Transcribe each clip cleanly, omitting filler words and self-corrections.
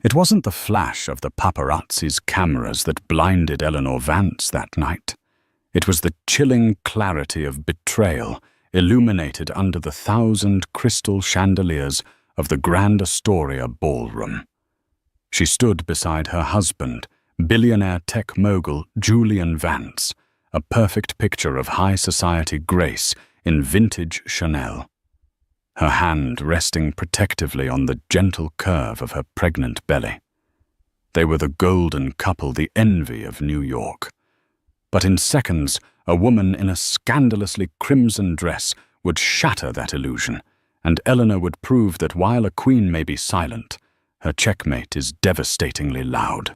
It wasn't the flash of the paparazzi's cameras that blinded Eleanor Vance that night. It was the chilling clarity of betrayal illuminated under the 1,000 crystal chandeliers of the Grand Astoria ballroom. She stood beside her husband, billionaire tech mogul Julian Vance, a perfect picture of high society grace in vintage Chanel. Her hand resting protectively on the gentle curve of her pregnant belly. They were the golden couple, the envy of New York. But in seconds, a woman in a scandalously crimson dress would shatter that illusion, and Eleanor would prove that while a queen may be silent, her checkmate is devastatingly loud.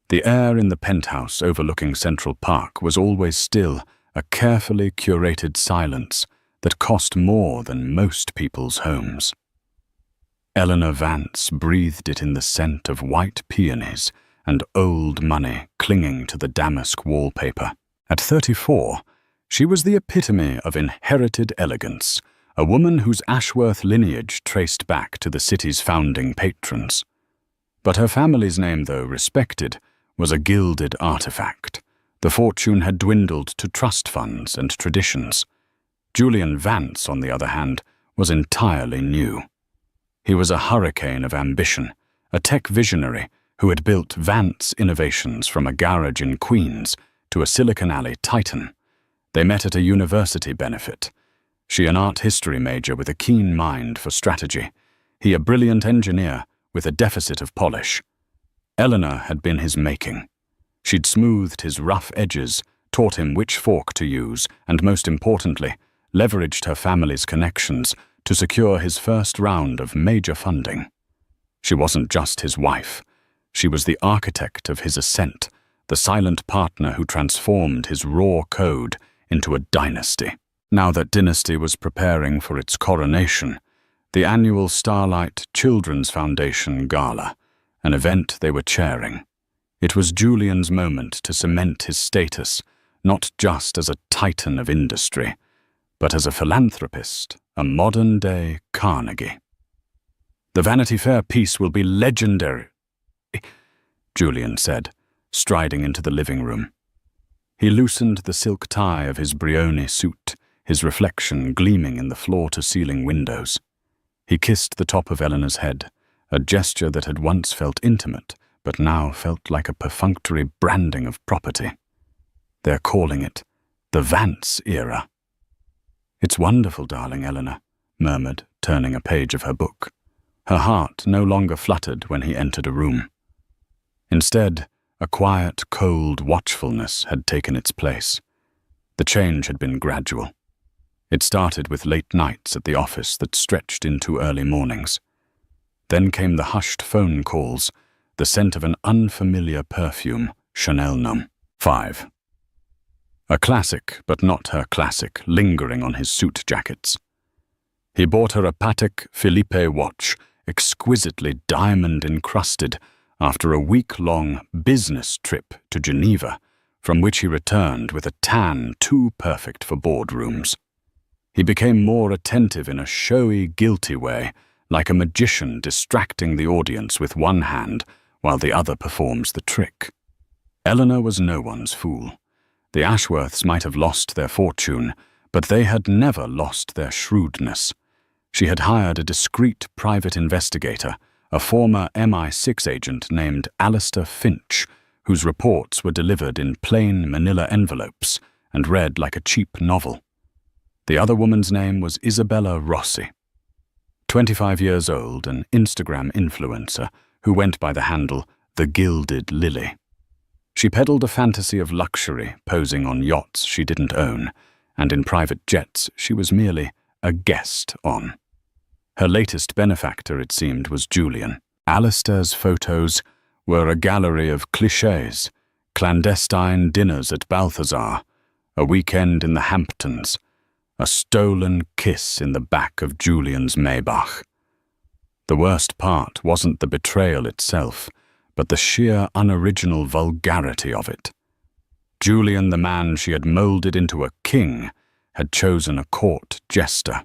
The air in the penthouse overlooking Central Park was always still, a carefully curated silence that cost more than most people's homes. Eleanor Vance breathed it in the scent of white peonies and old money clinging to the damask wallpaper. At 34, she was the epitome of inherited elegance, a woman whose Ashworth lineage traced back to the city's founding patrons. But her family's name, though respected, was a gilded artifact. The fortune had dwindled to trust funds and traditions. Julian Vance, on the other hand, was entirely new. He was a hurricane of ambition, a tech visionary who had built Vance Innovations from a garage in Queens to a Silicon Alley titan. They met at a university benefit. She an art history major with a keen mind for strategy. He a brilliant engineer with a deficit of polish. Eleanor had been his making. She'd smoothed his rough edges, taught him which fork to use, and most importantly, leveraged her family's connections to secure his first round of major funding. She wasn't just his wife. She was the architect of his ascent, the silent partner who transformed his raw code into a dynasty. Now that dynasty was preparing for its coronation, the annual Starlight Children's Foundation Gala, an event they were chairing. It was Julian's moment to cement his status, not just as a titan of industry, but as a philanthropist, a modern-day Carnegie. "The Vanity Fair piece will be legendary," Julian said, striding into the living room. He loosened the silk tie of his Brioni suit, his reflection gleaming in the floor-to-ceiling windows. He kissed the top of Eleanor's head, a gesture that had once felt intimate, but now felt like a perfunctory branding of property. "They're calling it the Vance era." "It's wonderful, darling," Eleanor murmured, turning a page of her book. Her heart no longer fluttered when he entered a room. Instead, a quiet, cold watchfulness had taken its place. The change had been gradual. It started with late nights at the office that stretched into early mornings. Then came the hushed phone calls, the scent of an unfamiliar perfume, Chanel Num. 5. A classic, but not her classic, lingering on his suit jackets. He bought her a Patek Philippe watch, exquisitely diamond-encrusted, after a week-long business trip to Geneva, from which he returned with a tan too perfect for boardrooms. He became more attentive in a showy, guilty way, like a magician distracting the audience with one hand while the other performs the trick. Eleanor was no one's fool. The Ashworths might have lost their fortune, but they had never lost their shrewdness. She had hired a discreet private investigator, a former MI6 agent named Alistair Finch, whose reports were delivered in plain manila envelopes and read like a cheap novel. The other woman's name was Isabella Rossi. 25 years old, an Instagram influencer who went by the handle The Gilded Lily. She peddled a fantasy of luxury, posing on yachts she didn't own, and in private jets she was merely a guest on. Her latest benefactor, it seemed, was Julian. Alistair's photos were a gallery of clichés, clandestine dinners at Balthazar, a weekend in the Hamptons, a stolen kiss in the back of Julian's Maybach. The worst part wasn't the betrayal itself, but the sheer unoriginal vulgarity of it. Julian, the man she had molded into a king, had chosen a court jester.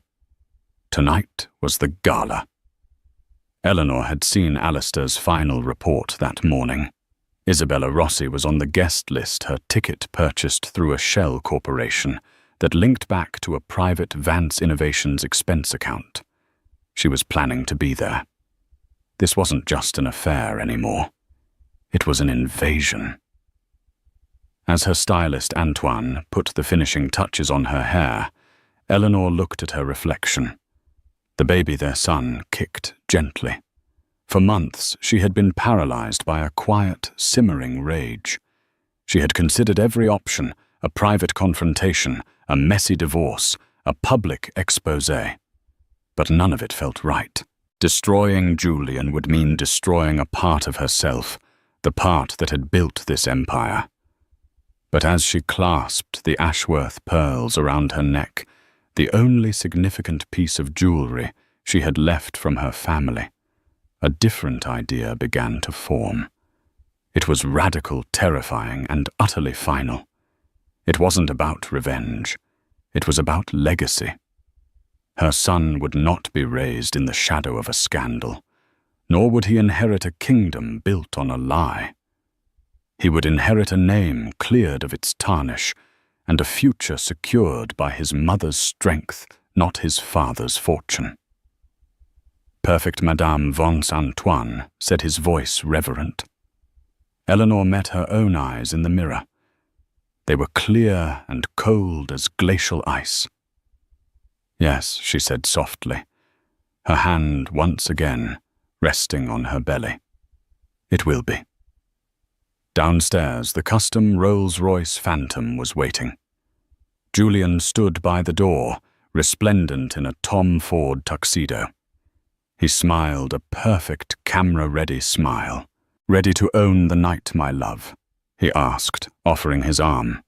Tonight was the gala. Eleanor had seen Alistair's final report that morning. Isabella Rossi was on the guest list, her ticket purchased through a shell corporation that linked back to a private Vance Innovations expense account. She was planning to be there. This wasn't just an affair anymore. It was an invasion. As her stylist Antoine put the finishing touches on her hair, Eleanor looked at her reflection. The baby, their son, kicked gently. For months, she had been paralyzed by a quiet, simmering rage. She had considered every option: a private confrontation, a messy divorce, a public exposé. But none of it felt right. Destroying Julian would mean destroying a part of herself, the part that had built this empire. But as she clasped the Ashworth pearls around her neck, the only significant piece of jewelry she had left from her family, a different idea began to form. It was radical, terrifying, and utterly final. It wasn't about revenge. It was about legacy. Her son would not be raised in the shadow of a scandal, nor would he inherit a kingdom built on a lie. He would inherit a name cleared of its tarnish, and a future secured by his mother's strength, not his father's fortune. Perfect Madame Vance Antoine, said his voice reverent. Eleanor met her own eyes in the mirror. They were clear and cold as glacial ice. Yes, she said softly, her hand once again resting on her belly. It will be. Downstairs, the custom Rolls-Royce Phantom was waiting. Julian stood by the door, resplendent in a Tom Ford tuxedo. He smiled a perfect camera-ready smile. "Ready to own the night, my love?" he asked, offering his arm.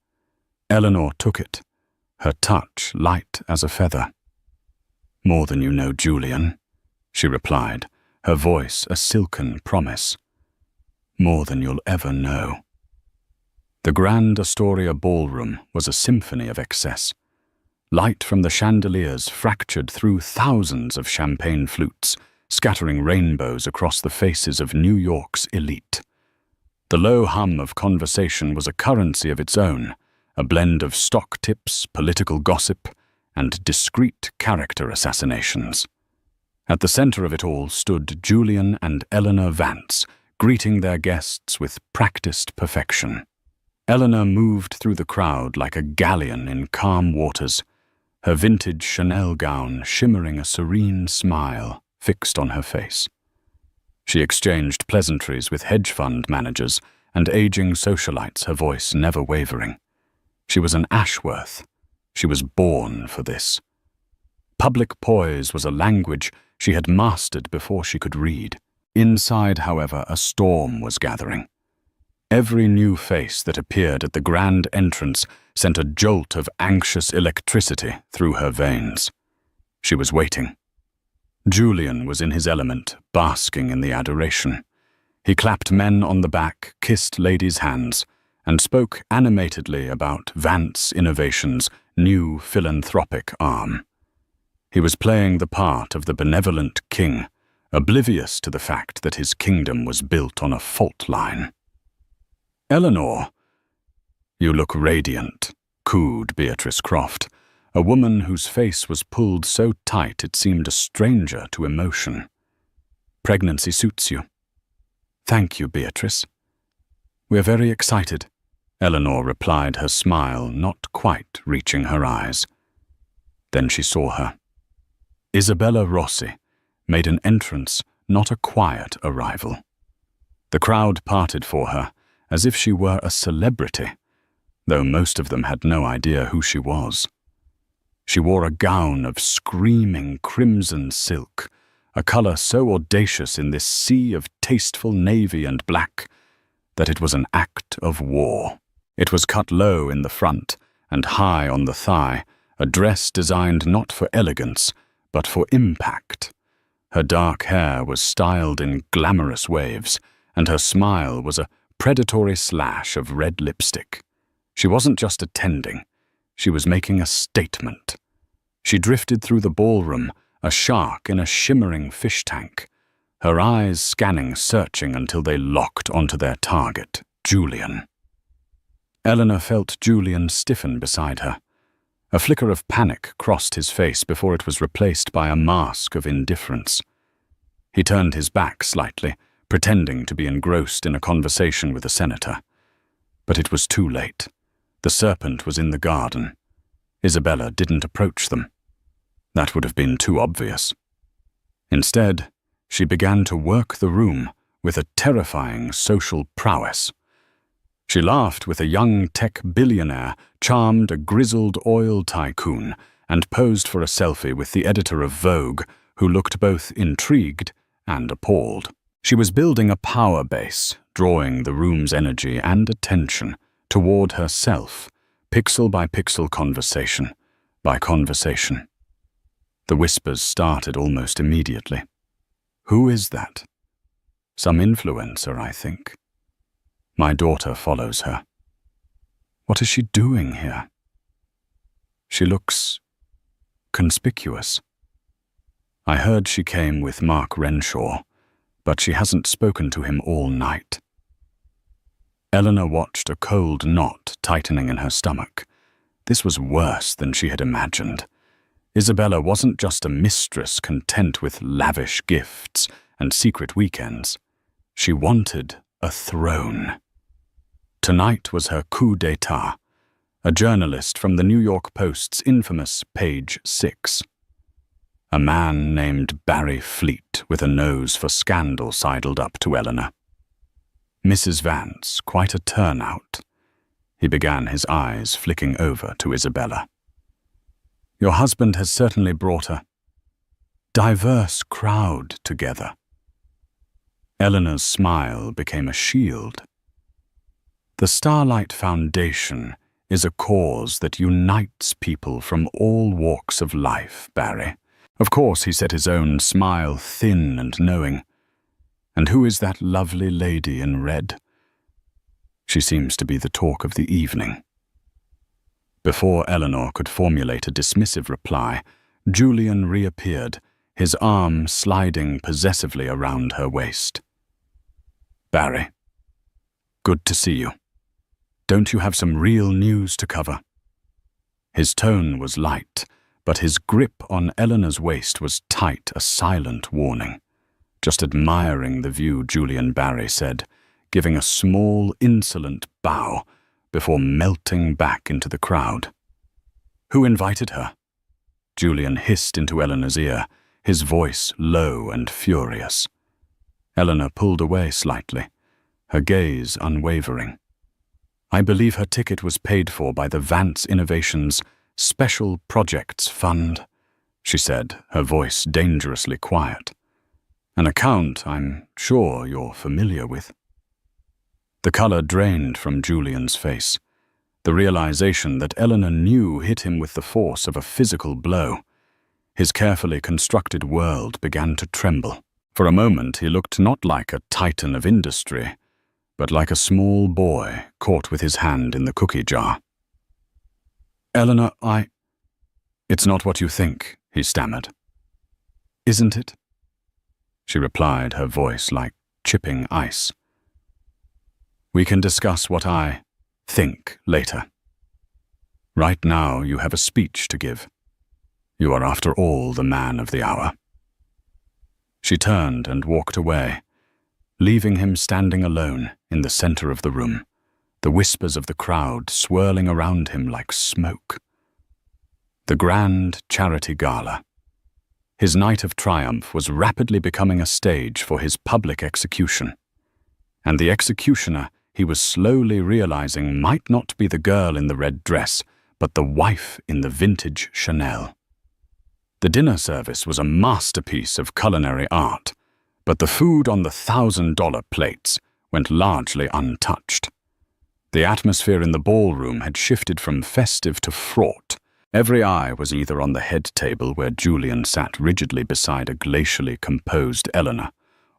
Eleanor took it, her touch light as a feather. "More than you know, Julian," she replied, her voice a silken promise. "More than you'll ever know." The Grand Astoria ballroom was a symphony of excess. Light from the chandeliers fractured through thousands of champagne flutes, scattering rainbows across the faces of New York's elite. The low hum of conversation was a currency of its own, a blend of stock tips, political gossip, and discreet character assassinations. At the center of it all stood Julian and Eleanor Vance, greeting their guests with practiced perfection. Eleanor moved through the crowd like a galleon in calm waters, her vintage Chanel gown shimmering a serene smile fixed on her face. She exchanged pleasantries with hedge fund managers and aging socialites, her voice never wavering. She was an Ashworth. She was born for this. Public poise was a language she had mastered before she could read. Inside, however, a storm was gathering. Every new face that appeared at the grand entrance sent a jolt of anxious electricity through her veins. She was waiting. Julian was in his element, basking in the adoration. He clapped men on the back, kissed ladies' hands, and spoke animatedly about Vance Innovations' new philanthropic arm. He was playing the part of the benevolent king, oblivious to the fact that his kingdom was built on a fault line. "Eleanor, you look radiant," cooed Beatrice Croft, a woman whose face was pulled so tight it seemed a stranger to emotion. "Pregnancy suits you." "Thank you, Beatrice." "We're very excited," Eleanor replied, her smile not quite reaching her eyes. Then she saw her. Isabella Rossi made an entrance, not a quiet arrival. The crowd parted for her, as if she were a celebrity, though most of them had no idea who she was. She wore a gown of screaming crimson silk, a color so audacious in this sea of tasteful navy and black that it was an act of war. It was cut low in the front and high on the thigh, a dress designed not for elegance, but for impact. Her dark hair was styled in glamorous waves, and her smile was a predatory slash of red lipstick. She wasn't just attending, she was making a statement. She drifted through the ballroom, a shark in a shimmering fish tank, her eyes scanning, searching until they locked onto their target, Julian. Eleanor felt Julian stiffen beside her. A flicker of panic crossed his face before it was replaced by a mask of indifference. He turned his back slightly, pretending to be engrossed in a conversation with the senator. But it was too late. The serpent was in the garden. Isabella didn't approach them. That would have been too obvious. Instead, she began to work the room with a terrifying social prowess. She laughed with a young tech billionaire, charmed a grizzled oil tycoon, and posed for a selfie with the editor of Vogue, who looked both intrigued and appalled. She was building a power base, drawing the room's energy and attention toward herself, pixel by pixel, conversation by conversation. The whispers started almost immediately. Who is that? Some influencer, I think. My daughter follows her. What is she doing here? She looks conspicuous. I heard she came with Mark Renshaw, but she hasn't spoken to him all night. Eleanor watched a cold knot tightening in her stomach. This was worse than she had imagined. Isabella wasn't just a mistress content with lavish gifts and secret weekends. She wanted a throne. Tonight was her coup d'etat, a journalist from the New York Post's infamous Page 6. A man named Barry Fleet with a nose for scandal sidled up to Eleanor. Mrs. Vance, quite a turnout. He began, his eyes flicking over to Isabella. Your husband has certainly brought a diverse crowd together. Eleanor's smile became a shield. The Starlight Foundation is a cause that unites people from all walks of life, Barry. Of course, he set his own smile thin and knowing. And who is that lovely lady in red? She seems to be the talk of the evening. Before Eleanor could formulate a dismissive reply, Julian reappeared, his arm sliding possessively around her waist. Barry, good to see you. Don't you have some real news to cover? His tone was light, but his grip on Eleanor's waist was tight, a silent warning. Just admiring the view, Julian, Barry said, giving a small, insolent bow before melting back into the crowd. Who invited her? Julian hissed into Eleanor's ear, his voice low and furious. Eleanor pulled away slightly, her gaze unwavering. I believe her ticket was paid for by the Vance Innovations Special Projects Fund, she said, her voice dangerously quiet. An account I'm sure you're familiar with. The color drained from Julian's face. The realization that Eleanor knew hit him with the force of a physical blow. His carefully constructed world began to tremble. For a moment he looked not like a titan of industry, but like a small boy caught with his hand in the cookie jar. Eleanor, It's not what you think, he stammered. Isn't it? She replied, her voice like chipping ice. We can discuss what I think later. Right now you have a speech to give. You are after all the man of the hour. She turned and walked away, leaving him standing alone in the center of the room, the whispers of the crowd swirling around him like smoke. The grand charity gala. His night of triumph was rapidly becoming a stage for his public execution. And the executioner, he was slowly realizing, might not be the girl in the red dress, but the wife in the vintage Chanel. The dinner service was a masterpiece of culinary art, but the food on the $1,000 plates went largely untouched. The atmosphere in the ballroom had shifted from festive to fraught. Every eye was either on the head table where Julian sat rigidly beside a glacially composed Eleanor,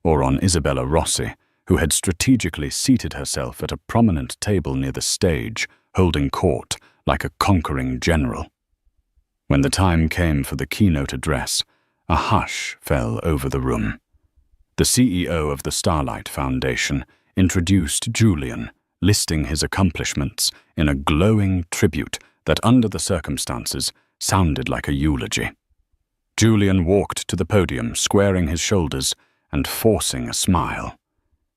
or on Isabella Rossi, who had strategically seated herself at a prominent table near the stage, holding court like a conquering general. When the time came for the keynote address, a hush fell over the room. The CEO of the Starlight Foundation introduced Julian, listing his accomplishments in a glowing tribute that, under the circumstances, sounded like a eulogy. Julian walked to the podium, squaring his shoulders and forcing a smile.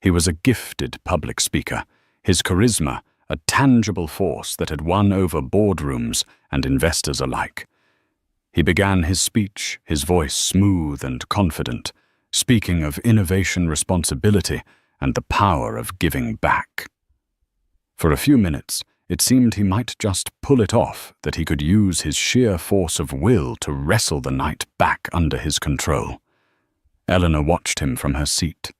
He was a gifted public speaker, his charisma a tangible force that had won over boardrooms and investors alike. He began his speech, his voice smooth and confident, speaking of innovation responsibility and the power of giving back. For a few minutes, it seemed he might just pull it off, that he could use his sheer force of will to wrestle the night back under his control. Eleanor watched him from her seat,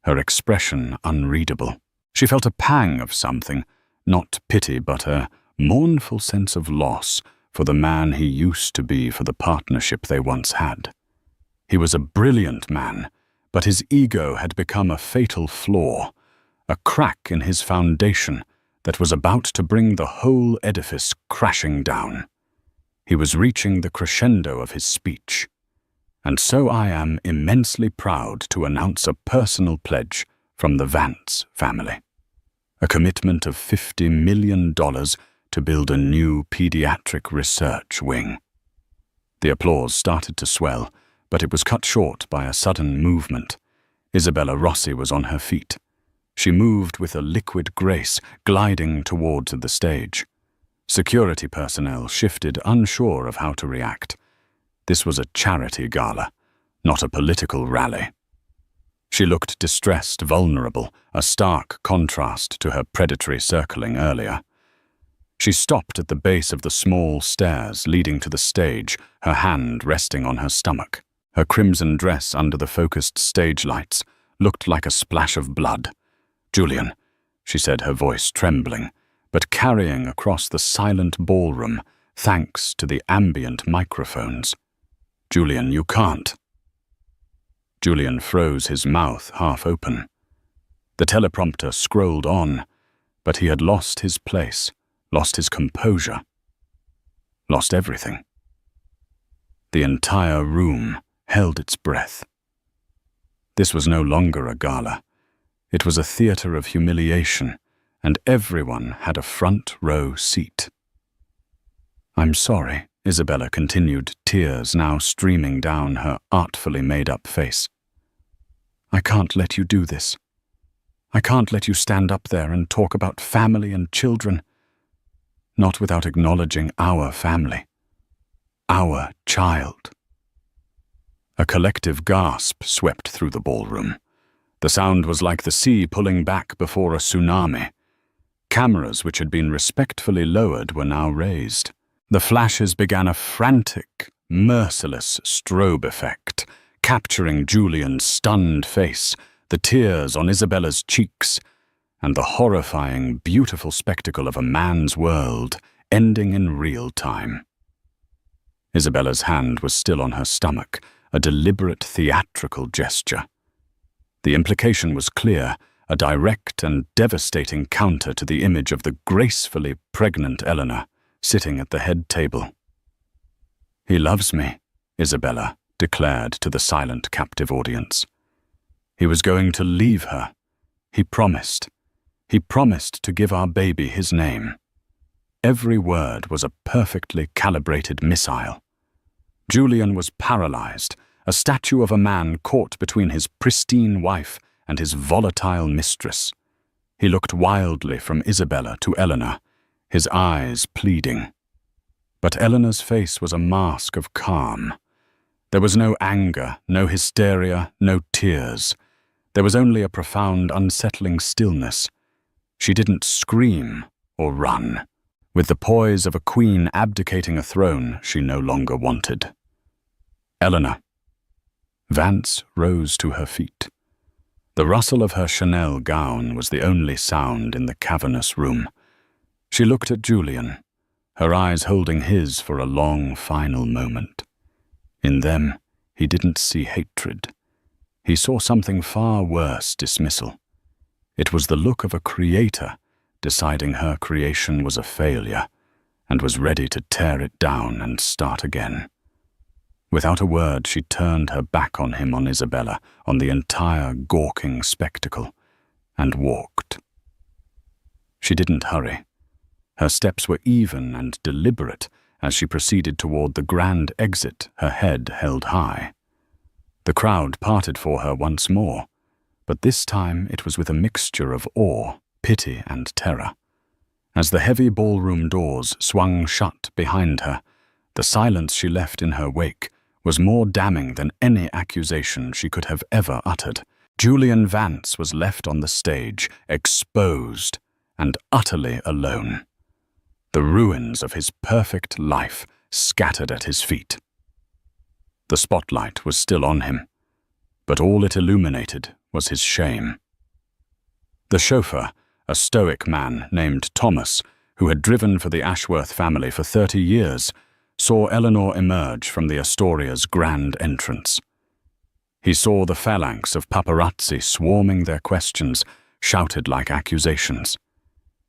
her expression unreadable. She felt a pang of something, not pity but a mournful sense of loss for the man he used to be, for the partnership they once had. He was a brilliant man, but his ego had become a fatal flaw, a crack in his foundation that was about to bring the whole edifice crashing down. He was reaching the crescendo of his speech. And so I am immensely proud to announce a personal pledge from the Vance family. A commitment of $50 million to build a new pediatric research wing. The applause started to swell, but it was cut short by a sudden movement. Isabella Rossi was on her feet. She moved with a liquid grace, gliding towards the stage. Security personnel shifted, unsure of how to react. This was a charity gala, not a political rally. She looked distressed, vulnerable, a stark contrast to her predatory circling earlier. She stopped at the base of the small stairs leading to the stage, her hand resting on her stomach. Her crimson dress under the focused stage lights looked like a splash of blood. "Julian," she said, her voice trembling, but carrying across the silent ballroom, thanks to the ambient microphones. "Julian, you can't." Julian froze, his mouth half open. The teleprompter scrolled on, but he had lost his place, lost his composure, lost everything. The entire room held its breath. This was no longer a gala. It was a theater of humiliation, and everyone had a front row seat. "I'm sorry," Isabella continued, tears now streaming down her artfully made-up face. "I can't let you do this. I can't let you stand up there and talk about family and children, not without acknowledging our family, our child." A collective gasp swept through the ballroom. The sound was like the sea pulling back before a tsunami. Cameras which had been respectfully lowered were now raised. The flashes began a frantic, merciless strobe effect, capturing Julian's stunned face, the tears on Isabella's cheeks, and the horrifying, beautiful spectacle of a man's world ending in real time. Isabella's hand was still on her stomach, a deliberate theatrical gesture. The implication was clear, a direct and devastating counter to the image of the gracefully pregnant Eleanor sitting at the head table. "He loves me," Isabella declared to the silent captive audience. He was going to leave her. He promised. He promised to give our baby his name. Every word was a perfectly calibrated missile. Julian was paralyzed, a statue of a man caught between his pristine wife and his volatile mistress. He looked wildly from Isabella to Eleanor, his eyes pleading. But Eleanor's face was a mask of calm. There was no anger, no hysteria, no tears. There was only a profound, unsettling stillness. She didn't scream or run. With the poise of a queen abdicating a throne she no longer wanted. "Eleanor." Vance rose to her feet. The rustle of her Chanel gown was the only sound in the cavernous room. She looked at Julian, her eyes holding his for a long final moment. In them, he didn't see hatred. He saw something far worse: dismissal. It was the look of a creator deciding her creation was a failure and was ready to tear it down and start again. Without a word, she turned her back on him, on Isabella, on the entire gawking spectacle, and walked. She didn't hurry. Her steps were even and deliberate as she proceeded toward the grand exit, her head held high. The crowd parted for her once more, but this time it was with a mixture of awe, pity, and terror. As the heavy ballroom doors swung shut behind her, the silence she left in her wake was more damning than any accusation she could have ever uttered. Julian Vance was left on the stage, exposed and utterly alone. The ruins of his perfect life scattered at his feet. The spotlight was still on him, but all it illuminated was his shame. The chauffeur, a stoic man named Thomas, who had driven for the Ashworth family for 30 years, saw Eleanor emerge from the Astoria's grand entrance. He saw the phalanx of paparazzi swarming their questions, shouted like accusations.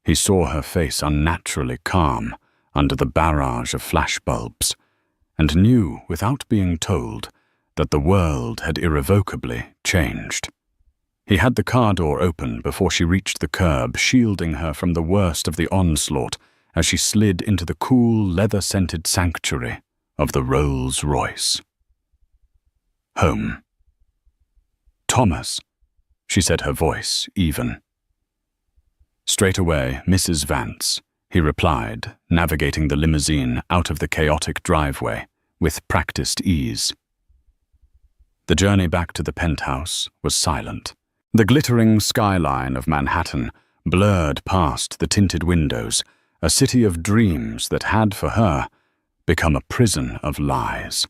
He saw her face unnaturally calm under the barrage of flashbulbs, and knew, without being told, that the world had irrevocably changed. He had the car door open before she reached the curb, shielding her from the worst of the onslaught as she slid into the cool, leather-scented sanctuary of the Rolls-Royce. Home. "Thomas," she said, her voice even. "Straight away, Mrs. Vance," he replied, navigating the limousine out of the chaotic driveway with practiced ease. The journey back to the penthouse was silent. The glittering skyline of Manhattan blurred past the tinted windows, a city of dreams that had, for her, become a prison of lies.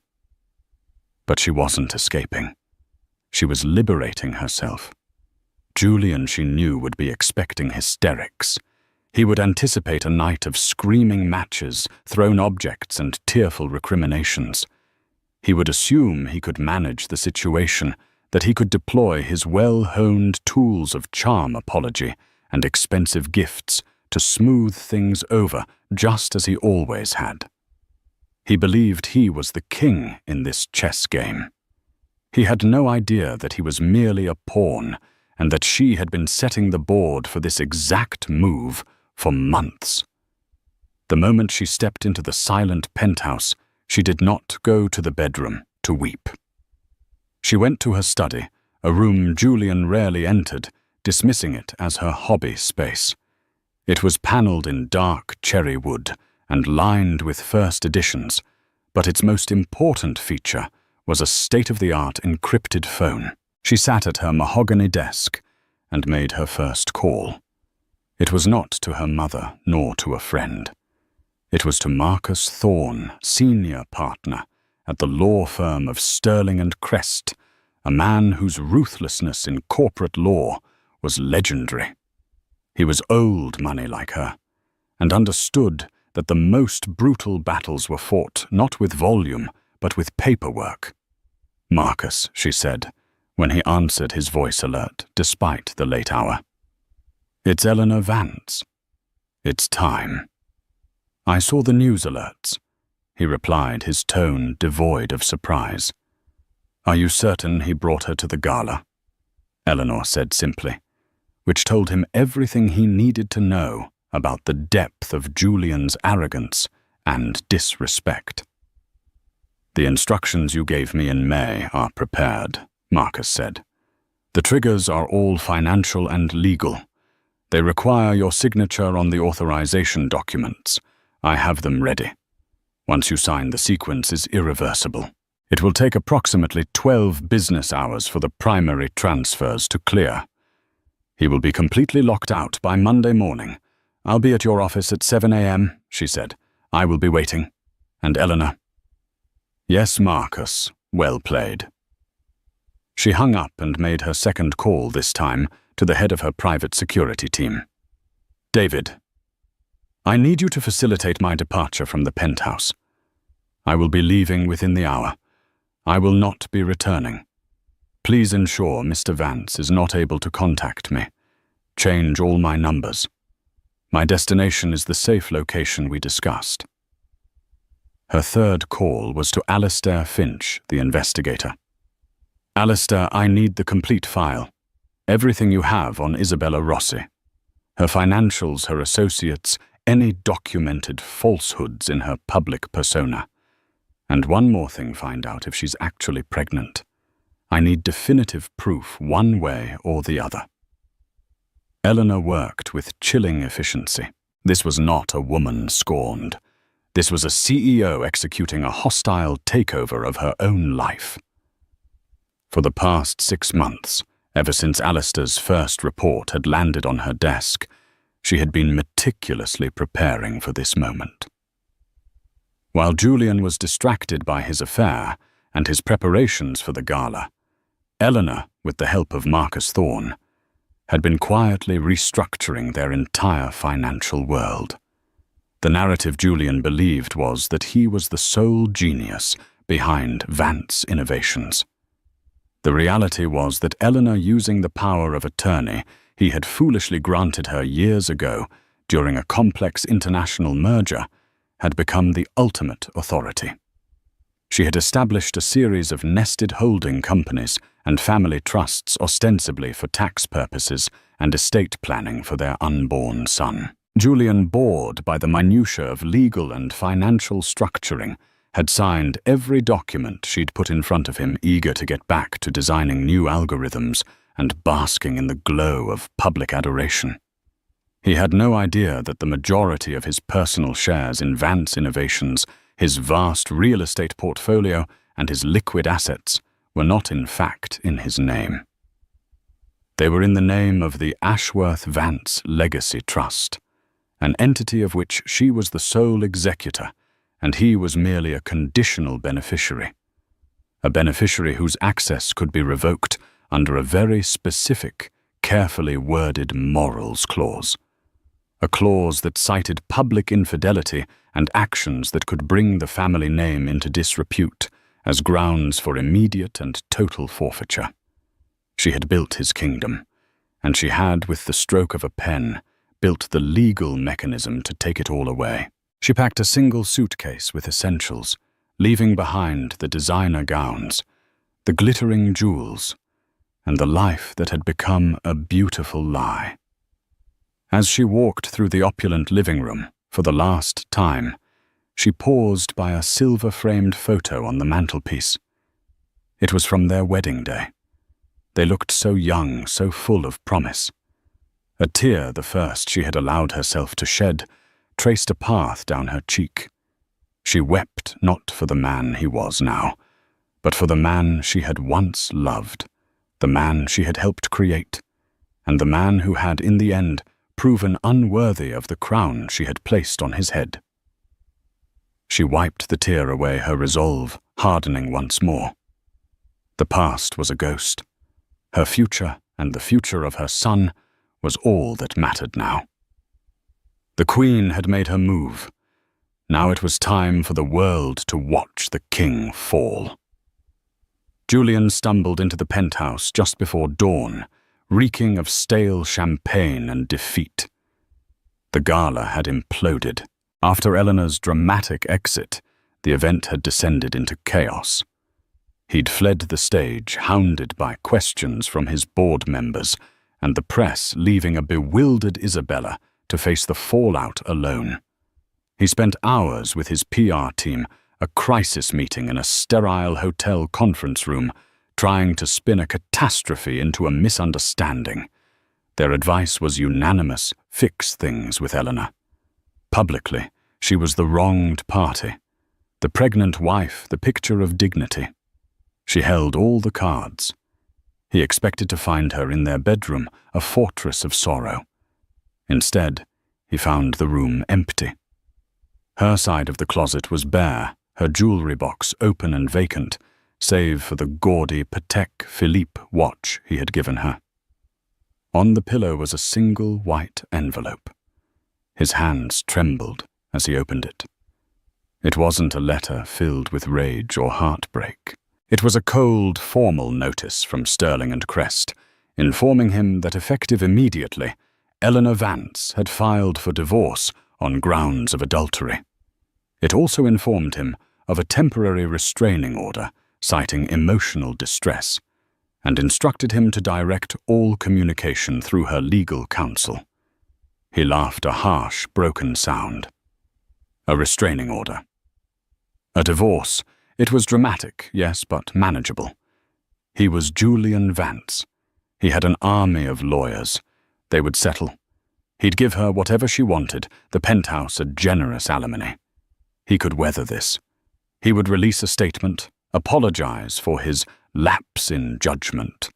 But she wasn't escaping. She was liberating herself. Julian, she knew, would be expecting hysterics. He would anticipate a night of screaming matches, thrown objects, and tearful recriminations. He would assume he could manage the situation, that he could deploy his well-honed tools of charm apology and expensive gifts to smooth things over just as he always had. He believed he was the king in this chess game. He had no idea that he was merely a pawn and that she had been setting the board for this exact move for months. The moment she stepped into the silent penthouse, she did not go to the bedroom to weep. She went to her study, a room Julian rarely entered, dismissing it as her hobby space. It was paneled in dark cherry wood and lined with first editions, but its most important feature was a state-of-the-art encrypted phone. She sat at her mahogany desk and made her first call. It was not to her mother nor to a friend. It was to Marcus Thorne, senior partner at the law firm of Sterling and Crest, a man whose ruthlessness in corporate law was legendary. He was old money like her, and understood that the most brutal battles were fought not with volume, but with paperwork. "Marcus," she said, when he answered his voice alert, despite the late hour. "It's Eleanor Vance. It's time." "I saw the news alerts," he replied, his tone devoid of surprise. "Are you certain he brought her to the gala?" Eleanor said simply, which told him everything he needed to know about the depth of Julian's arrogance and disrespect. "The instructions you gave me in May are prepared," Marcus said. "The triggers are all financial and legal. They require your signature on the authorization documents. I have them ready. Once you sign, the sequence is irreversible. It will take approximately 12 business hours for the primary transfers to clear. He will be completely locked out by Monday morning. I'll be at your office at 7 a.m., she said. I will be waiting. And Eleanor?" "Yes, Marcus. Well played." She hung up and made her second call this time to the head of her private security team. "David, I need you to facilitate my departure from the penthouse. I will be leaving within the hour. I will not be returning. Please ensure Mr. Vance is not able to contact me. Change all my numbers. My destination is the safe location we discussed." Her third call was to Alistair Finch, the investigator. "Alistair, I need the complete file. Everything you have on Isabella Rossi. Her financials, her associates, any documented falsehoods in her public persona. And one more thing, find out if she's actually pregnant. I need definitive proof one way or the other." Eleanor worked with chilling efficiency. This was not a woman scorned. This was a CEO executing a hostile takeover of her own life. For the past 6 months, ever since Alistair's first report had landed on her desk, she had been meticulously preparing for this moment. While Julian was distracted by his affair and his preparations for the gala, Eleanor, with the help of Marcus Thorne, had been quietly restructuring their entire financial world. The narrative Julian believed was that he was the sole genius behind Vance Innovations. The reality was that Eleanor, using the power of attorney he had foolishly granted her years ago during a complex international merger, had become the ultimate authority. She had established a series of nested holding companies and family trusts ostensibly for tax purposes and estate planning for their unborn son. Julian, bored by the minutiae of legal and financial structuring, had signed every document she'd put in front of him, eager to get back to designing new algorithms and basking in the glow of public adoration. He had no idea that the majority of his personal shares in Vance Innovations, his vast real estate portfolio, and his liquid assets were not in fact in his name. They were in the name of the Ashworth Vance Legacy Trust, an entity of which she was the sole executor, and he was merely a conditional beneficiary. A beneficiary whose access could be revoked under a very specific, carefully worded morals clause. A clause that cited public infidelity and actions that could bring the family name into disrepute as grounds for immediate and total forfeiture. She had built his kingdom, and she had, with the stroke of a pen, built the legal mechanism to take it all away. She packed a single suitcase with essentials, leaving behind the designer gowns, the glittering jewels, and the life that had become a beautiful lie. As she walked through the opulent living room, for the last time, she paused by a silver-framed photo on the mantelpiece. It was from their wedding day. They looked so young, so full of promise. A tear, the first she had allowed herself to shed, traced a path down her cheek. She wept not for the man he was now, but for the man she had once loved, the man she had helped create, and the man who had, in the end, proven unworthy of the crown she had placed on his head. She wiped the tear away, her resolve hardening once more. The past was a ghost. Her future and the future of her son was all that mattered now. The Queen had made her move. Now it was time for the world to watch the king fall. Julian stumbled into the penthouse just before dawn, reeking of stale champagne and defeat. The gala had imploded. After Eleanor's dramatic exit, the event had descended into chaos. He'd fled the stage, hounded by questions from his board members, and the press leaving a bewildered Isabella to face the fallout alone. He spent hours with his PR team, a crisis meeting in a sterile hotel conference room, trying to spin a catastrophe into a misunderstanding. Their advice was unanimous: fix things with Eleanor. Publicly, she was the wronged party. The pregnant wife, the picture of dignity. She held all the cards. He expected to find her in their bedroom, a fortress of sorrow. Instead, he found the room empty. Her side of the closet was bare, her jewelry box open and vacant, save for the gaudy Patek Philippe watch he had given her. On the pillow was a single white envelope. His hands trembled as he opened it. It wasn't a letter filled with rage or heartbreak. It was a cold, formal notice from Sterling and Crest, informing him that effective immediately, Eleanor Vance had filed for divorce on grounds of adultery. It also informed him of a temporary restraining order citing emotional distress, and instructed him to direct all communication through her legal counsel. He laughed a harsh, broken sound. A restraining order. A divorce. It was dramatic, yes, but manageable. He was Julian Vance. He had an army of lawyers. They would settle. He'd give her whatever she wanted, the penthouse a generous alimony. He could weather this. He would release a statement, apologize for his lapse in judgment,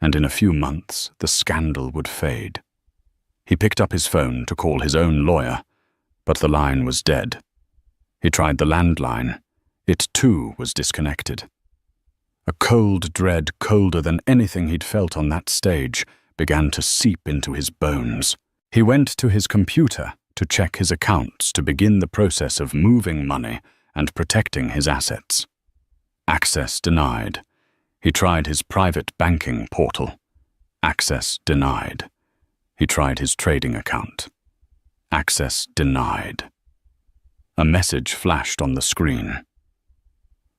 and in a few months the scandal would fade. He picked up his phone to call his own lawyer, but the line was dead. He tried the landline. It too was disconnected. A cold dread, colder than anything he'd felt on that stage, began to seep into his bones. He went to his computer to check his accounts to begin the process of moving money and protecting his assets. Access denied. He tried his private banking portal. Access denied. He tried his trading account. Access denied. A message flashed on the screen.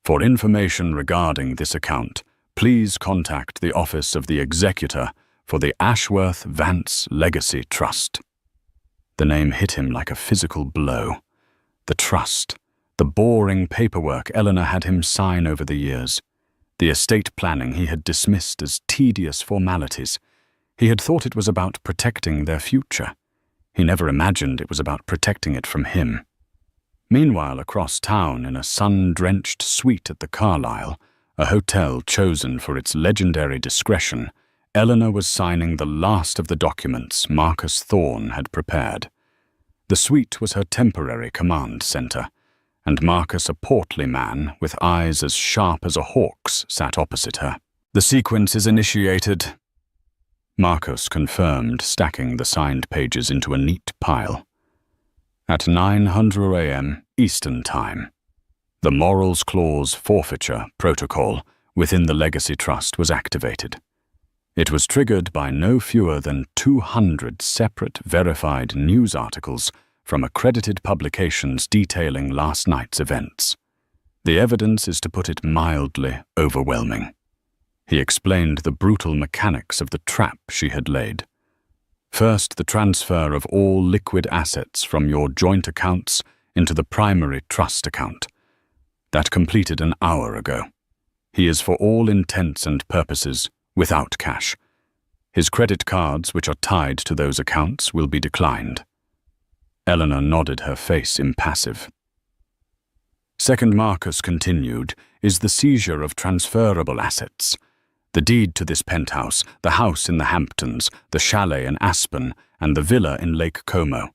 For information regarding this account, please contact the Office of the Executor for the Ashworth Vance Legacy Trust. The name hit him like a physical blow. The trust, the boring paperwork Eleanor had him sign over the years, the estate planning he had dismissed as tedious formalities. He had thought it was about protecting their future. He never imagined it was about protecting it from him. Meanwhile, across town, in a sun-drenched suite at the Carlisle, a hotel chosen for its legendary discretion, Eleanor was signing the last of the documents Marcus Thorne had prepared. The suite was her temporary command center, and Marcus, a portly man with eyes as sharp as a hawk's, sat opposite her. "The sequence is initiated," Marcus confirmed, stacking the signed pages into a neat pile. At 9:00 a.m. Eastern Time, the Morals Clause forfeiture protocol within the Legacy Trust was activated. It was triggered by no fewer than 200 separate verified news articles from accredited publications detailing last night's events. The evidence is, to put it mildly, overwhelming. He explained the brutal mechanics of the trap she had laid. First, the transfer of all liquid assets from your joint accounts into the primary trust account. That completed an hour ago. He is, for all intents and purposes, without cash. His credit cards, which are tied to those accounts, will be declined. Eleanor nodded, her face impassive. Second, Marcus continued, is the seizure of transferable assets. The deed to this penthouse, the house in the Hamptons, the chalet in Aspen, and the villa in Lake Como.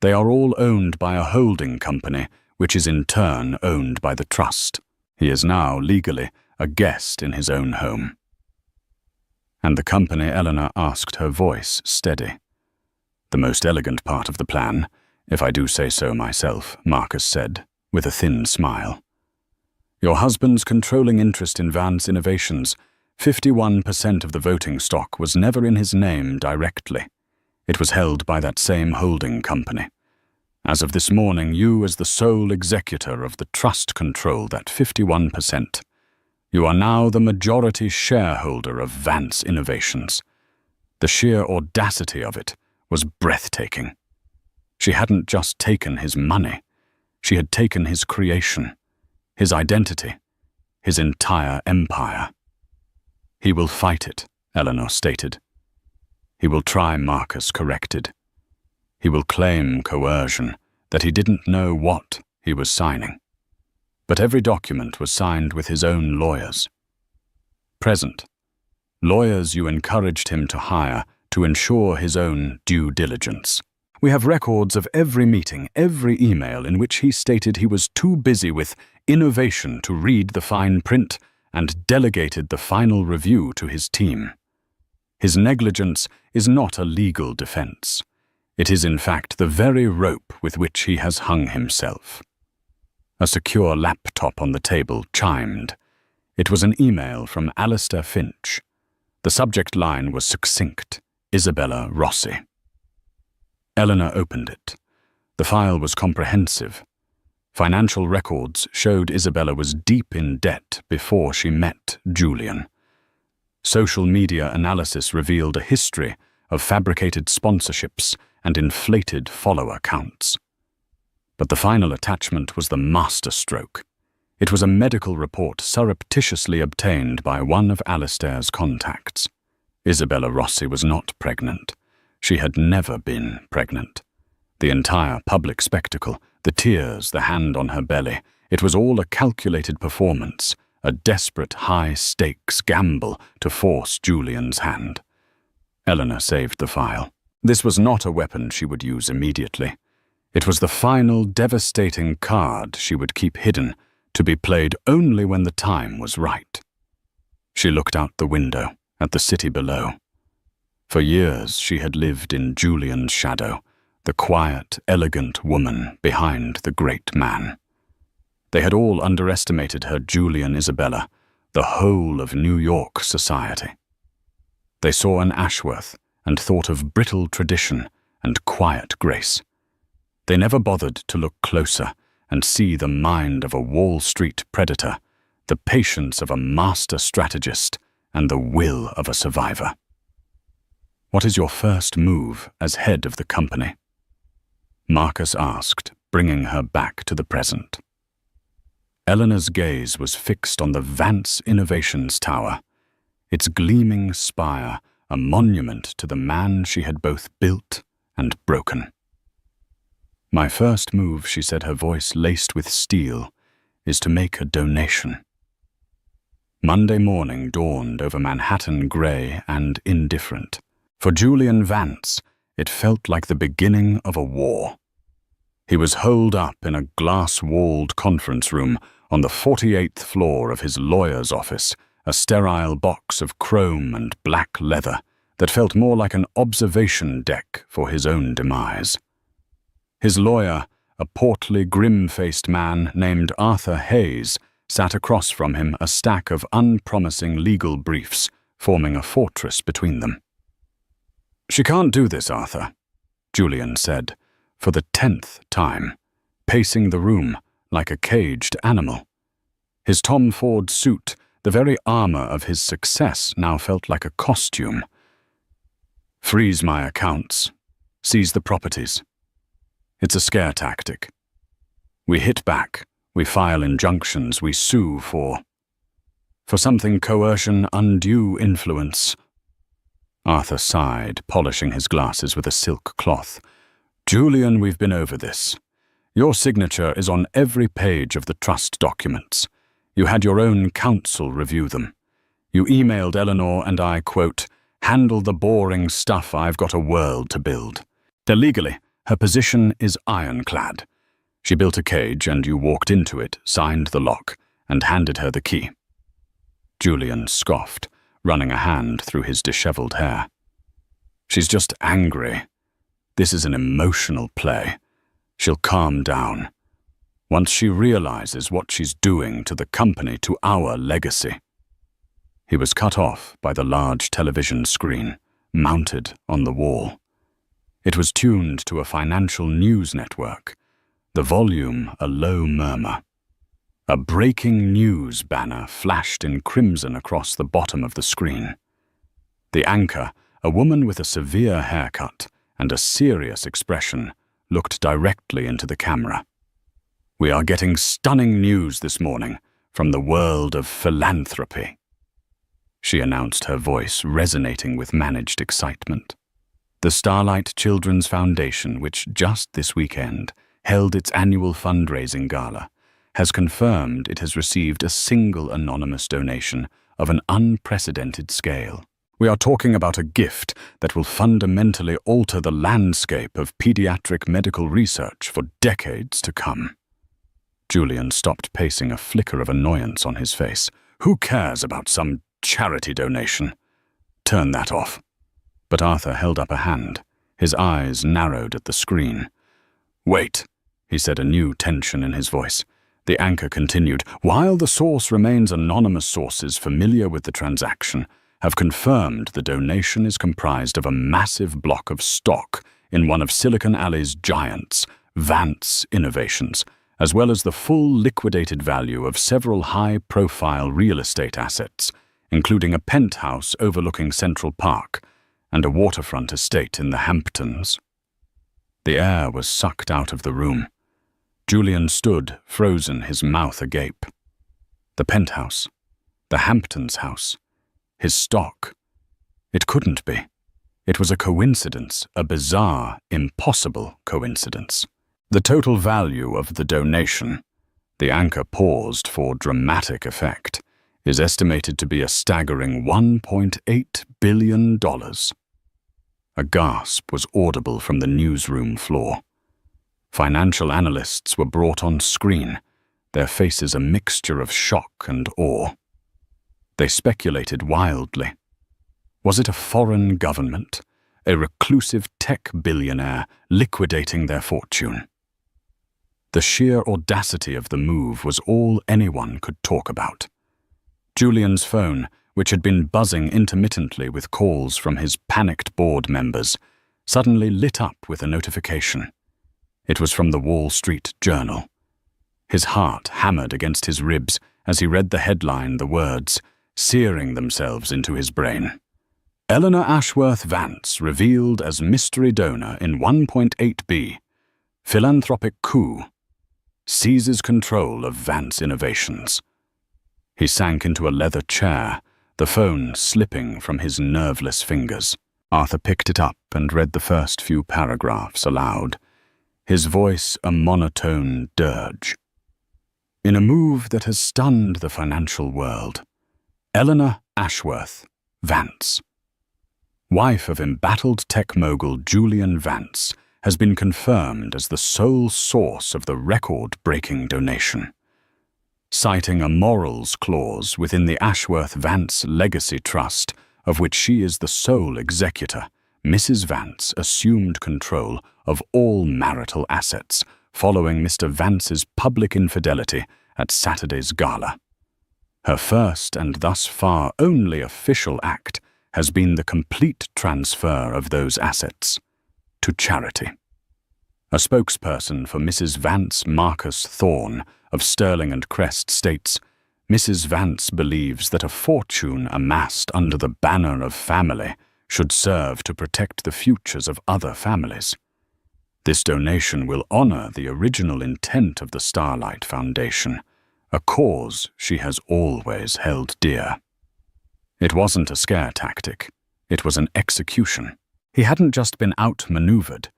They are all owned by a holding company, which is in turn owned by the trust. He is now, legally, a guest in his own home. And the company, Eleanor asked, her voice steady. The most elegant part of the plan, if I do say so myself, Marcus said, with a thin smile. Your husband's controlling interest in Vance Innovations, 51% of the voting stock, was never in his name directly. It was held by that same holding company. As of this morning, you, as the sole executor of the trust, control that 51%. You are now the majority shareholder of Vance Innovations. The sheer audacity of it was breathtaking. She hadn't just taken his money. She had taken his creation, his identity, his entire empire. He will fight it, Eleanor stated. He will try, Marcus corrected. He will claim coercion, that he didn't know what he was signing. But every document was signed with his own lawyers. Present. Lawyers you encouraged him to hire to ensure his own due diligence. We have records of every meeting, every email in which he stated he was too busy with innovation to read the fine print and delegated the final review to his team. His negligence is not a legal defense. It is in fact the very rope with which he has hung himself. A secure laptop on the table chimed. It was an email from Alistair Finch. The subject line was succinct, Isabella Rossi. Eleanor opened it. The file was comprehensive. Financial records showed Isabella was deep in debt before she met Julian. Social media analysis revealed a history of fabricated sponsorships and inflated follower counts. But the final attachment was the masterstroke. It was a medical report surreptitiously obtained by one of Alistair's contacts. Isabella Rossi was not pregnant. She had never been pregnant. The entire public spectacle, the tears, the hand on her belly, it was all a calculated performance, a desperate high-stakes gamble to force Julian's hand. Eleanor saved the file. This was not a weapon she would use immediately. It was the final devastating card she would keep hidden, to be played only when the time was right. She looked out the window at the city below. For years she had lived in Julian's shadow, the quiet, elegant woman behind the great man. They had all underestimated her Julian Isabella, the whole of New York society. They saw an Ashworth and thought of brittle tradition and quiet grace. They never bothered to look closer and see the mind of a Wall Street predator, the patience of a master strategist, and the will of a survivor. "What is your first move as head of the company?" Marcus asked, bringing her back to the present. Eleanor's gaze was fixed on the Vance Innovations Tower, its gleaming spire a monument to the man she had both built and broken. "My first move," she said, her voice laced with steel, "is to make a donation." Monday morning dawned over Manhattan gray and indifferent. For Julian Vance, it felt like the beginning of a war. He was holed up in a glass-walled conference room on the 48th floor of his lawyer's office, a sterile box of chrome and black leather that felt more like an observation deck for his own demise. His lawyer, a portly, grim-faced man named Arthur Hayes, sat across from him, a stack of unpromising legal briefs forming a fortress between them. "She can't do this, Arthur," Julian said, for the 10th time, pacing the room like a caged animal. His Tom Ford suit, the very armor of his success, now felt like a costume. "Freeze my accounts. Seize the properties. It's a scare tactic. We hit back, we file injunctions, we sue for something, coercion, undue influence." Arthur sighed, polishing his glasses with a silk cloth. "Julian, we've been over this. Your signature is on every page of the trust documents. You had your own counsel review them. You emailed Eleanor and I, quote, handle the boring stuff, I've got a world to build. Legally, her position is ironclad. She built a cage and you walked into it, signed the lock, and handed her the key." Julian scoffed, running a hand through his disheveled hair. "She's just angry. This is an emotional play. She'll calm down. Once she realizes what she's doing to the company, to our legacy." He was cut off by the large television screen, mounted on the wall. It was tuned to a financial news network, the volume a low murmur. A breaking news banner flashed in crimson across the bottom of the screen. The anchor, a woman with a severe haircut and a serious expression, looked directly into the camera. "We are getting stunning news this morning from the world of philanthropy," she announced, her voice resonating with managed excitement. The Starlight Children's Foundation, which just this weekend held its annual fundraising gala, has confirmed it has received a single anonymous donation of an unprecedented scale. "We are talking about a gift that will fundamentally alter the landscape of pediatric medical research for decades to come." Julian stopped pacing, a flicker of annoyance on his face. "Who cares about some charity donation? Turn that off." But Arthur held up a hand. His eyes narrowed at the screen. "Wait," he said, a new tension in his voice. The anchor continued, "While the source remains anonymous, sources familiar with the transaction have confirmed the donation is comprised of a massive block of stock in one of Silicon Alley's giants, Vance Innovations, as well as the full liquidated value of several high-profile real estate assets, including a penthouse overlooking Central Park and a waterfront estate in the Hamptons. The air was sucked out of the room. Julian stood, frozen, his mouth agape. The penthouse, the Hamptons house, his stock. It couldn't be. It was a coincidence, a bizarre, impossible coincidence. The total value of the donation, the anchor paused for dramatic effect, is estimated to be a staggering $1.8 billion. A gasp was audible from the newsroom floor. Financial analysts were brought on screen, their faces a mixture of shock and awe. They speculated wildly. Was it a foreign government, a reclusive tech billionaire liquidating their fortune? The sheer audacity of the move was all anyone could talk about. Julian's phone, which had been buzzing intermittently with calls from his panicked board members, suddenly lit up with a notification. It was from the Wall Street Journal. His heart hammered against his ribs as he read the headline, the words, searing themselves into his brain. Eleanor Ashworth Vance revealed as mystery donor in 1.8B. Philanthropic coup. Seizes control of Vance Innovations. He sank into a leather chair, the phone slipping from his nerveless fingers. Arthur picked it up and read the first few paragraphs aloud, his voice a monotone dirge. In a move that has stunned the financial world, Eleanor Ashworth Vance, wife of embattled tech mogul Julian Vance, has been confirmed as the sole source of the record-breaking donation. Citing a morals clause within the Ashworth-Vance Legacy Trust, of which she is the sole executor, Mrs. Vance assumed control of all marital assets following Mr. Vance's public infidelity at Saturday's gala. Her first and thus far only official act has been the complete transfer of those assets to charity. A spokesperson for Mrs. Vance Marcus Thorne of Sterling and Crest states, Mrs. Vance believes that a fortune amassed under the banner of family should serve to protect the futures of other families. This donation will honor the original intent of the Starlight Foundation, a cause she has always held dear. It wasn't a scare tactic. It was an execution. He hadn't just been outmaneuvered.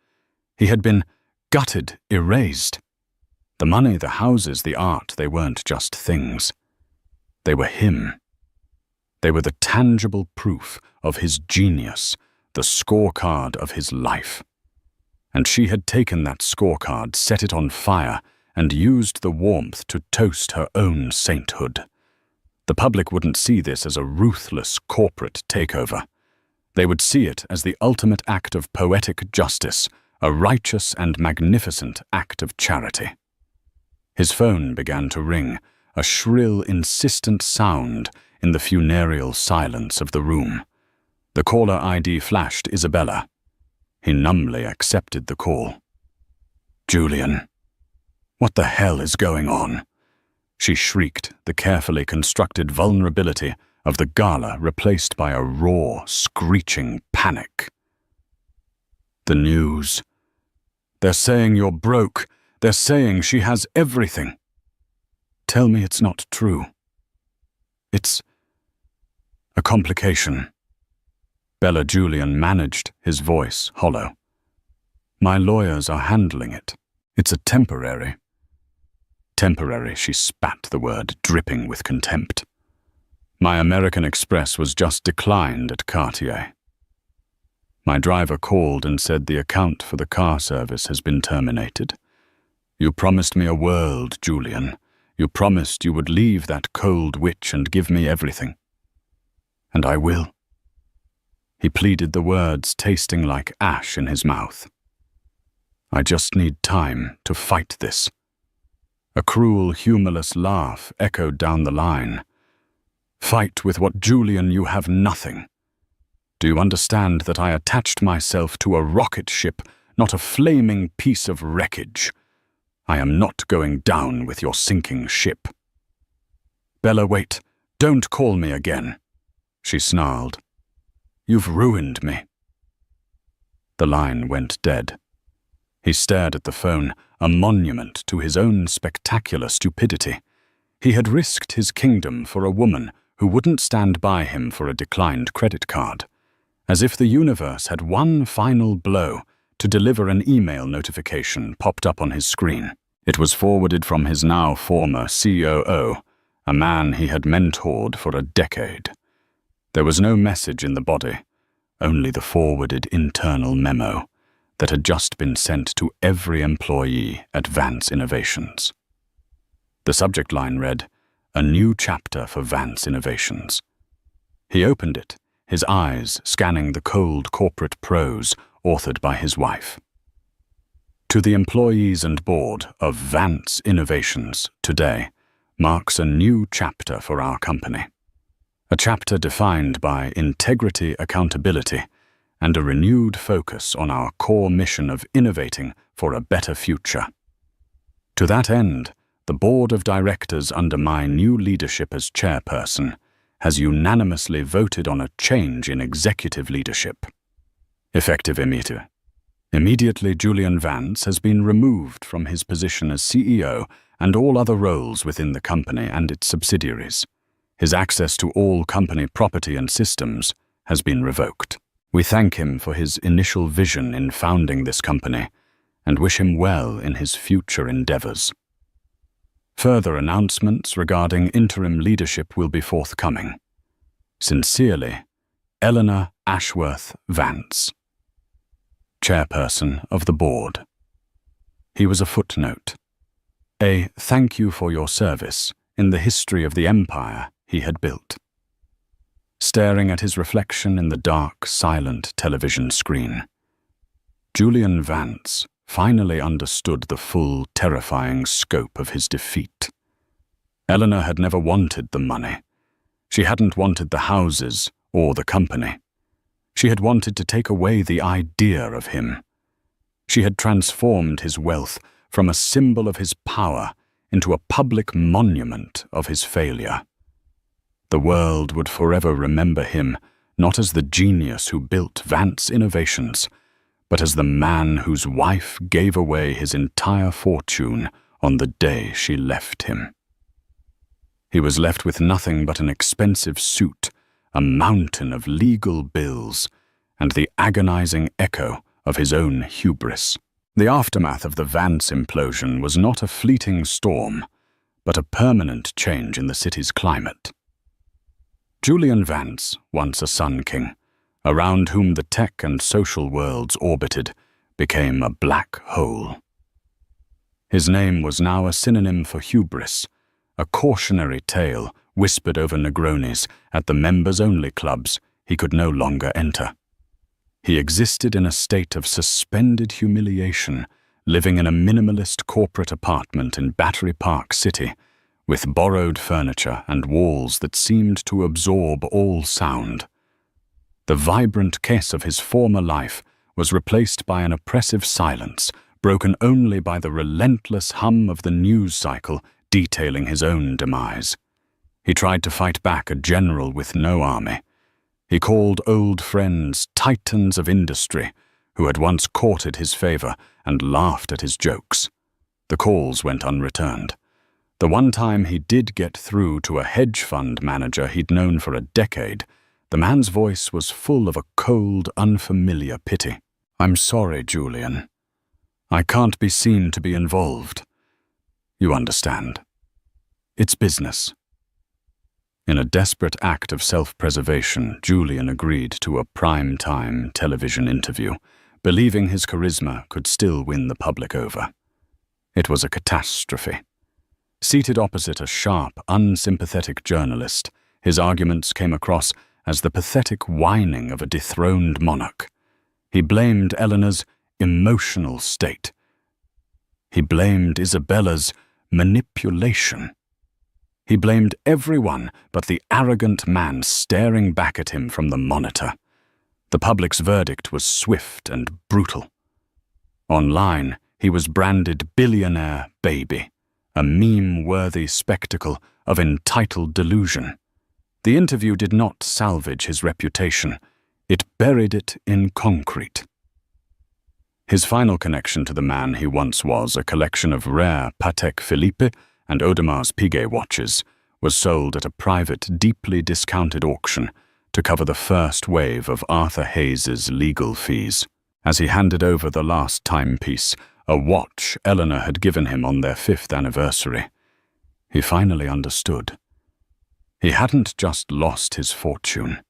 He had been gutted, erased. The money, the houses, the art, they weren't just things. They were him. They were the tangible proof of his genius, the scorecard of his life. And she had taken that scorecard, set it on fire, and used the warmth to toast her own sainthood. The public wouldn't see this as a ruthless corporate takeover. They would see it as the ultimate act of poetic justice, a righteous and magnificent act of charity. His phone began to ring, a shrill, insistent sound in the funereal silence of the room. The caller ID flashed Isabella. He numbly accepted the call. Julian. What the hell is going on? She shrieked, the carefully constructed vulnerability of the Gala replaced by a raw, screeching panic. The news. They're saying you're broke. They're saying she has everything. Tell me it's not true. It's a complication. Bella Julian managed, his voice hollow. My lawyers are handling it. It's a temporary. Temporary, she spat the word, dripping with contempt. My American Express was just declined at Cartier. My driver called and said the account for the car service has been terminated. You promised me a world, Julian. You promised you would leave that cold witch and give me everything. And I will. He pleaded the words tasting like ash in his mouth. I just need time to fight this. A cruel, humorless laugh echoed down the line. Fight with what, Julian, you have nothing. Do you understand that I attached myself to a rocket ship, not a flaming piece of wreckage? I am not going down with your sinking ship." "Bella, wait. Don't call me again," she snarled. "You've ruined me." The line went dead. He stared at the phone, a monument to his own spectacular stupidity. He had risked his kingdom for a woman who wouldn't stand by him for a declined credit card. As if the universe had one final blow to deliver, an email notification popped up on his screen. It was forwarded from his now former COO, a man he had mentored for a decade. There was no message in the body, only the forwarded internal memo that had just been sent to every employee at Vance Innovations. The subject line read, "A new chapter for Vance Innovations." He opened it, his eyes scanning the cold corporate prose authored by his wife. "To the employees and board of Vance Innovations, today marks a new chapter for our company. A chapter defined by integrity, accountability, and a renewed focus on our core mission of innovating for a better future. To that end, the board of directors under my new leadership as chairperson has unanimously voted on a change in executive leadership. Effective immediately. Immediately, Julian Vance has been removed from his position as CEO and all other roles within the company and its subsidiaries. His access to all company property and systems has been revoked. We thank him for his initial vision in founding this company and wish him well in his future endeavors. Further announcements regarding interim leadership will be forthcoming. Sincerely, Eleanor Ashworth Vance, Chairperson of the Board." He was a footnote. A thank you for your service in the history of the empire he had built. Staring at his reflection in the dark, silent television screen, Julian Vance finally understood the full, terrifying scope of his defeat. Eleanor had never wanted the money. She hadn't wanted the houses or the company. She had wanted to take away the idea of him. She had transformed his wealth from a symbol of his power into a public monument of his failure. The world would forever remember him not as the genius who built Vance Innovations, but as the man whose wife gave away his entire fortune on the day she left him. He was left with nothing but an expensive suit, a mountain of legal bills, and the agonizing echo of his own hubris. The aftermath of the Vance implosion was not a fleeting storm, but a permanent change in the city's climate. Julian Vance, once a Sun King, around whom the tech and social worlds orbited, became a black hole. His name was now a synonym for hubris, a cautionary tale whispered over Negronis at the members-only clubs he could no longer enter. He existed in a state of suspended humiliation, living in a minimalist corporate apartment in Battery Park City, with borrowed furniture and walls that seemed to absorb all sound. The vibrant kiss of his former life was replaced by an oppressive silence, broken only by the relentless hum of the news cycle detailing his own demise. He tried to fight back a general with no army. He called old friends titans of industry who had once courted his favor and laughed at his jokes. The calls went unreturned. The one time he did get through to a hedge fund manager he'd known for a decade, the man's voice was full of a cold, unfamiliar pity. "I'm sorry, Julian. I can't be seen to be involved. You understand. It's business." In a desperate act of self-preservation, Julian agreed to a prime-time television interview, believing his charisma could still win the public over. It was a catastrophe. Seated opposite a sharp, unsympathetic journalist, his arguments came across as the pathetic whining of a dethroned monarch. He blamed Eleanor's emotional state. He blamed Isabella's manipulation. He blamed everyone but the arrogant man staring back at him from the monitor. The public's verdict was swift and brutal. Online, he was branded Billionaire Baby, a meme-worthy spectacle of entitled delusion. The interview did not salvage his reputation. It buried it in concrete. His final connection to the man he once was, a collection of rare Patek Philippe and Audemars Piguet watches, was sold at a private, deeply discounted auction to cover the first wave of Arthur Hayes's legal fees. As he handed over the last timepiece, a watch Eleanor had given him on their 5th anniversary, he finally understood. He hadn't just lost his fortune.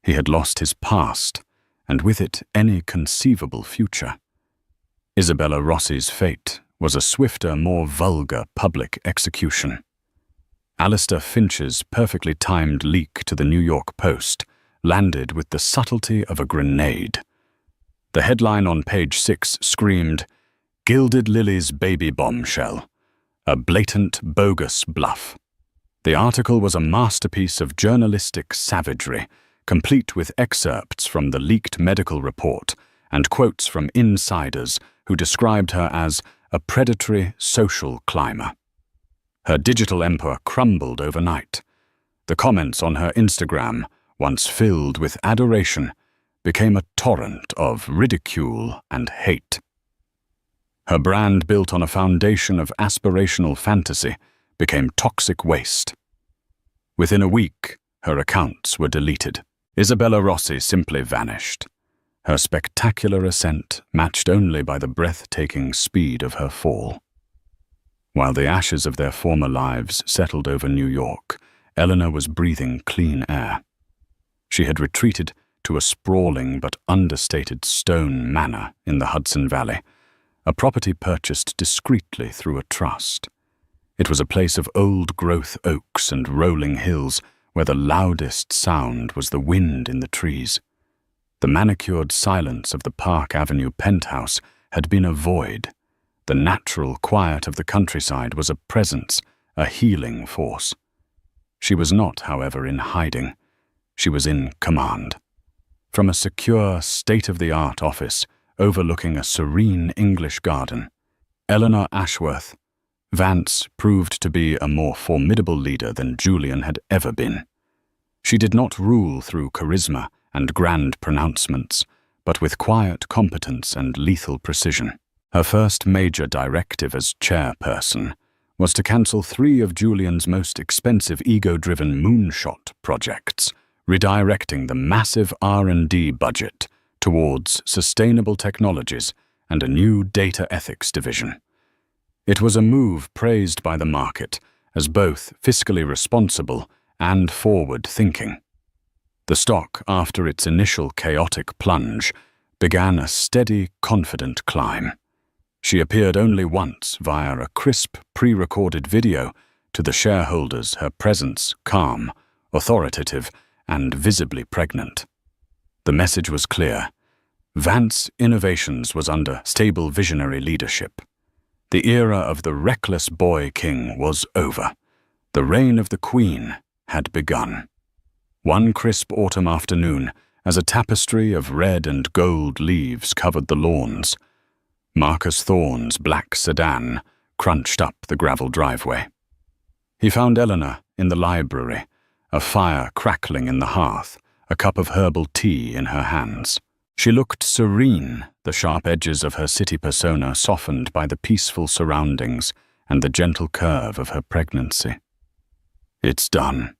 He had lost his past, and with it any conceivable future. Isabella Rossi's fate was a swifter, more vulgar public execution. Alistair Finch's perfectly timed leak to the New York Post landed with the subtlety of a grenade. The headline on page 6 screamed, "Gilded Lily's baby bombshell, a blatant, bogus bluff." The article was a masterpiece of journalistic savagery, complete with excerpts from the leaked medical report and quotes from insiders who described her as a predatory social climber. Her digital empire crumbled overnight. The comments on her Instagram, once filled with adoration, became a torrent of ridicule and hate. Her brand, built on a foundation of aspirational fantasy, became toxic waste. Within a week, her accounts were deleted. Isabella Rossi simply vanished, her spectacular ascent matched only by the breathtaking speed of her fall. While the ashes of their former lives settled over New York, Eleanor was breathing clean air. She had retreated to a sprawling but understated stone manor in the Hudson Valley, a property purchased discreetly through a trust. It was a place of old-growth oaks and rolling hills where the loudest sound was the wind in the trees. The manicured silence of the Park Avenue penthouse had been a void. The natural quiet of the countryside was a presence, a healing force. She was not, however, in hiding. She was in command. From a secure, state-of-the-art office overlooking a serene English garden, Eleanor Ashworth, Vance proved to be a more formidable leader than Julian had ever been. She did not rule through charisma and grand pronouncements, but with quiet competence and lethal precision. Her first major directive as chairperson was to cancel 3 of Julian's most expensive ego-driven moonshot projects, redirecting the massive R&D budget towards sustainable technologies and a new data ethics division. It was a move praised by the market as both fiscally responsible and forward-thinking. The stock, after its initial chaotic plunge, began a steady, confident climb. She appeared only once via a crisp, pre-recorded video to the shareholders, her presence calm, authoritative, and visibly pregnant. The message was clear. Vance Innovations was under stable visionary leadership. The era of the reckless boy king was over. The reign of the queen had begun. One crisp autumn afternoon, as a tapestry of red and gold leaves covered the lawns, Marcus Thorne's black sedan crunched up the gravel driveway. He found Eleanor in the library, a fire crackling in the hearth, a cup of herbal tea in her hands. She looked serene, the sharp edges of her city persona softened by the peaceful surroundings and the gentle curve of her pregnancy. "It's done,"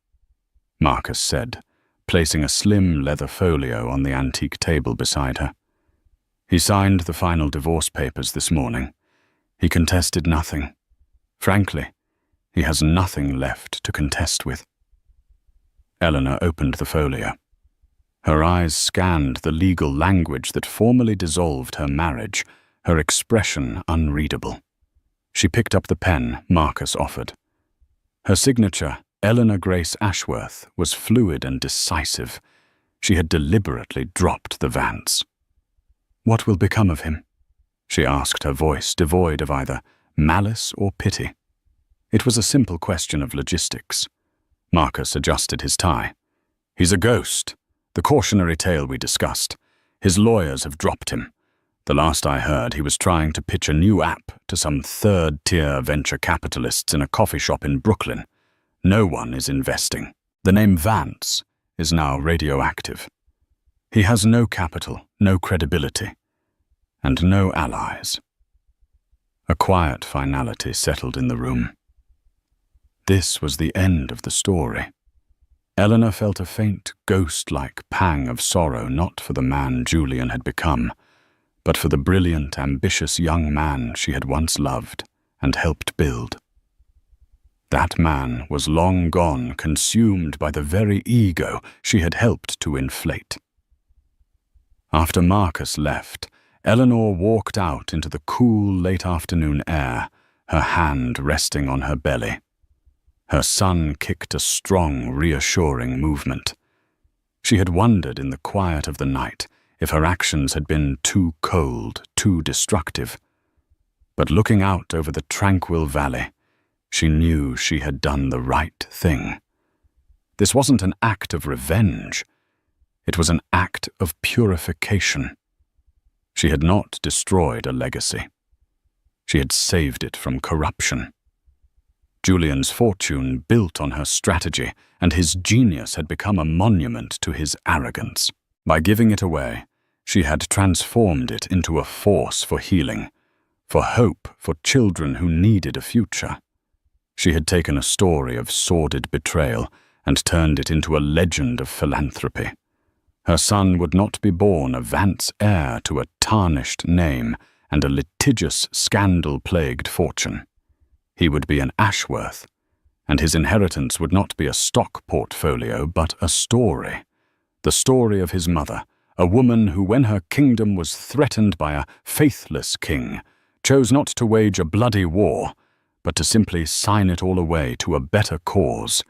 Marcus said, placing a slim leather folio on the antique table beside her. He signed the final divorce papers this morning. He contested nothing. Frankly, he has nothing left to contest with. Eleanor opened the folio. Her eyes scanned the legal language that formally dissolved her marriage, her expression unreadable. She picked up the pen Marcus offered. Her signature, Eleanor Grace Ashworth, was fluid and decisive. She had deliberately dropped the Vance. "What will become of him?" she asked, her voice devoid of either malice or pity. It was a simple question of logistics. Marcus adjusted his tie. "He's a ghost. The cautionary tale we discussed. His lawyers have dropped him. The last I heard, he was trying to pitch a new app to some third-tier venture capitalists in a coffee shop in Brooklyn. No one is investing. The name Vance is now radioactive. He has no capital, no credibility, and no allies. A quiet finality settled in the room. This was the end of the story. Eleanor felt a faint, ghost-like pang of sorrow, not for the man Julian had become, but for the brilliant, ambitious young man she had once loved and helped build. That man was long gone, consumed by the very ego she had helped to inflate. After Marcus left, Eleanor walked out into the cool, late-afternoon air, her hand resting on her belly. Her son kicked a strong, reassuring movement. She had wondered in the quiet of the night if her actions had been too cold, too destructive. But looking out over the tranquil valley, she knew she had done the right thing. This wasn't an act of revenge. It was an act of purification. She had not destroyed a legacy. She had saved it from corruption. Julian's fortune built on her strategy, and his genius had become a monument to his arrogance. By giving it away, she had transformed it into a force for healing, for hope for children who needed a future. She had taken a story of sordid betrayal and turned it into a legend of philanthropy. Her son would not be born a Vance heir to a tarnished name and a litigious, scandal-plagued fortune. He would be an Ashworth, and his inheritance would not be a stock portfolio but a story. The story of his mother, a woman who, when her kingdom was threatened by a faithless king, chose not to wage a bloody war, but to simply sign it all away to a better cause,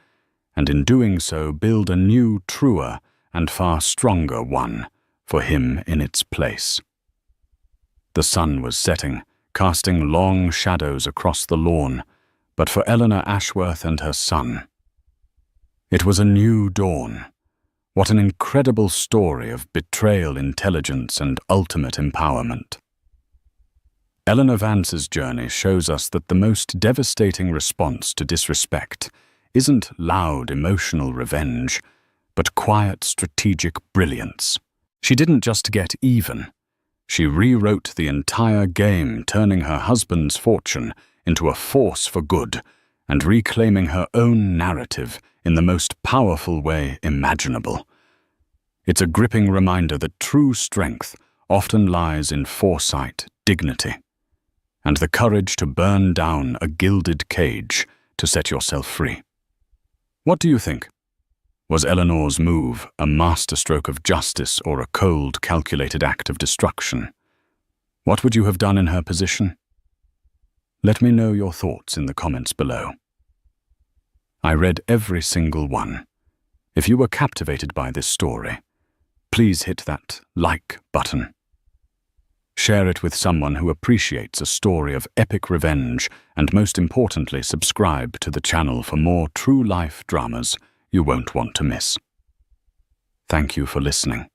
and in doing so build a new, truer, and far stronger one for him in its place. The sun was setting, casting long shadows across the lawn, but for Eleanor Ashworth and her son, it was a new dawn. What an incredible story of betrayal, intelligence, and ultimate empowerment. Eleanor Vance's journey shows us that the most devastating response to disrespect isn't loud, emotional revenge, but quiet, strategic brilliance. She didn't just get even. She rewrote the entire game, turning her husband's fortune into a force for good and reclaiming her own narrative in the most powerful way imaginable. It's a gripping reminder that true strength often lies in foresight, dignity, and the courage to burn down a gilded cage to set yourself free. What do you think? Was Eleanor's move a masterstroke of justice or a cold, calculated act of destruction? What would you have done in her position? Let me know your thoughts in the comments below. I read every single one. If you were captivated by this story, please hit that like button. Share it with someone who appreciates a story of epic revenge, and most importantly, subscribe to the channel for more true-life dramas you won't want to miss. Thank you for listening.